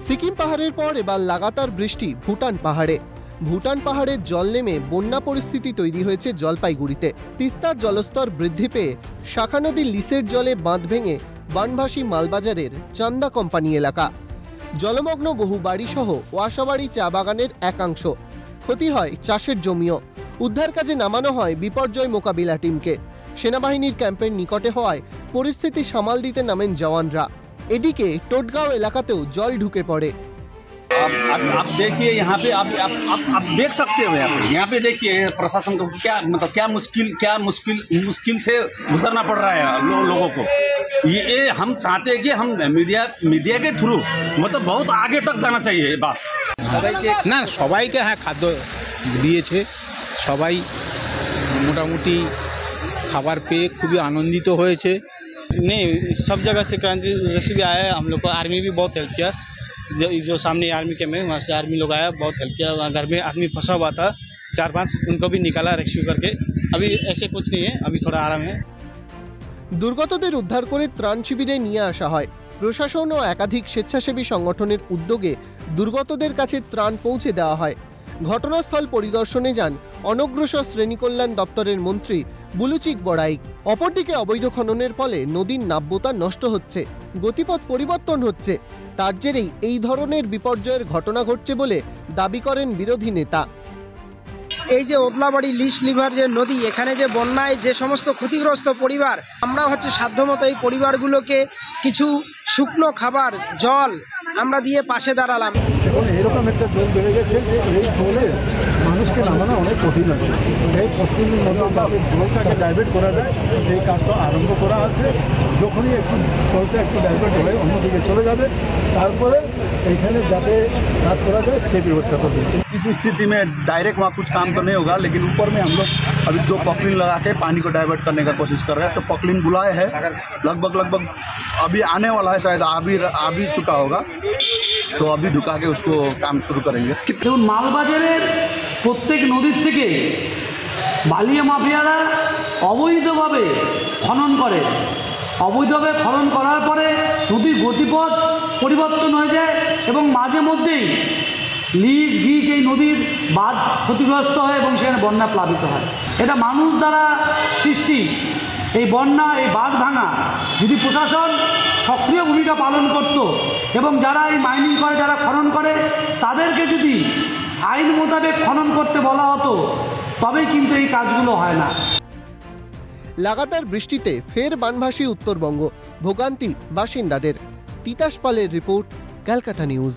সিকিম পাহাড়ের পর এবার লাগাতার বৃষ্টি ভুটান পাহাড়ে। ভুটান পাহাড়ের জল নেমে বন্যা পরিস্থিতি তৈরি হয়েছে জলপাইগুড়িতে। তিস্তার জলস্তর বৃদ্ধি পেয়ে শাখা নদীর লিসের জলে বাঁধ ভেঙে বানভাসী মালবাজারের চান্দা কোম্পানি এলাকা। জলমগ্ন বহু বাড়িসহ ওয়াসাবাড়ি চা বাগানের একাংশ। ক্ষতি হয় চাষের জমিও। উদ্ধার কাজে নামানো হয় বিপর্যয় মোকাবিলা টিমকে। সেনাবাহিনীর ক্যাম্পের নিকটে হওয়ায় পরিস্থিতি সামাল দিতে নামেন জওয়ানরা। এদিকে টোটগাঁও এলাকাতেও জল ঢুকে পড়ে। आप देखिए यहाँ पे आप देख सकते हो यहाँ पे देखिए प्रशासन को क्या मुश्किल से गुजरना पड़ रहा है लोगों को। ये हम चाहते हैं कि हम मीडिया के थ्रू मतलब बहुत आगे तक जाना चाहिए ये बात। না সবাইকে হ্যাঁ খাদ্য দিয়েছে, সবাই মোটামুটি খাবার পেয়ে খুবই আনন্দিত হয়েছে। नहीं, सब जगह से क्रांति जैसे भी आया है, हम लोग को आर्मी भी बहुत हेल्प किया। जो सामने आर्मी कैंप है वहाँ से आर्मी लोग आया, बहुत हेल्प किया। वहाँ घर में आदमी फंसा हुआ था 4-5, उनको भी निकाला रेस्क्यू करके। अभी ऐसे कुछ नहीं है, अभी थोड़ा आराम है। দুর্গতদের উদ্ধার করে ত্রাণ শিবিরে নিয়ে আসা হয়। প্রশাসন ও একাধিক স্বেচ্ছাসেবী সংগঠনের উদ্যোগে দুর্গতদের কাছে ত্রাণ পৌঁছে দেওয়া হয়। ঘটনাস্থল পরিদর্শনে যান অনগ্রসর শ্রেণী কল্যাণ দপ্তরের মন্ত্রী বুলুচিক বড়াইক। অপরদিকে অবৈধ খননের ফলে নদীর নাব্যতা নষ্ট হচ্ছে, গতিপথ পরিবর্তন হচ্ছে। তার জেরেই এই ধরনের বিপর্যয়ের ঘটনা ঘটছে বলে দাবি করেন বিরোধী নেতা। এই যে ওদলাবাড়ি লিস লিভার যে নদী, এখানে যে বন্যায় যে সমস্ত ক্ষতিগ্রস্ত পরিবার, আমরা সাধ্যমতো এই পরিবারগুলোকে কিছু শুকনো খাবার, জল আমরা দিয়ে পাশে দাঁড়ালাম। এখন এরকম একটা জল বেড়ে গেছে যে এই জলে মানুষকে নামানো অনেক কঠিন আছে। এই পশ্চিমের মধ্যে যাতে জলটাকে ডাইভার্ট করা যায় সেই কাজটা আরম্ভ করা আছে। যখনই একটু জলটা একটু ডাইভার্ট হয় অন্যদিকে চলে যাবে, তারপরে এইখানে যাতে কাজ करा जाए से व्यवस्था कर दी। इस स्थिति में डायरेक्ट वहाँ कुछ काम तो नहीं होगा, लेकिन ऊपर में हम लोग अभी 2 पॉकलिन लगा के पानी को डाइवर्ट करने का कोशिश कर रहे हैं। तो पॉकलिन बुलाए हैं, लगभग अभी आने वाला है, शायद आ भी चुका होगा, तो अभी ढुका के उसको काम शुरू करेंगे। দেখুন, মালবাজারের প্রত্যেক নদীর থেকে বালিয়া মাফিয়ারা অবৈধভাবে খনন করে। অবৈধভাবে খনন করার পরে নদীর গতিপথ পরিবর্তন হয়ে যায় এবং মাঝে মধ্যেই লিজ গিজ এই নদীর বাঁধ ক্ষতিগ্রস্ত হয় এবং সেখানে বন্যা প্লাবিত হয়। এটা মানুষ দ্বারা সৃষ্টি এই বন্যা, এই বাঁধ ভাঙা। যদি প্রশাসন সক্রিয় ভূমিকা পালন করত এবং যারা এই মাইনিং করে, যারা খনন করে, তাদেরকে যদি আইন মোতাবেক খনন করতে বলা হতো, তবেই কিন্তু এই কাজগুলো হয় না। লাগাতার বৃষ্টিতে ফের বানভাসী উত্তরবঙ্গ, ভোগান্তি বাসিন্দাদের। তিতাস পালের রিপোর্ট, ক্যালকাটা নিউজ।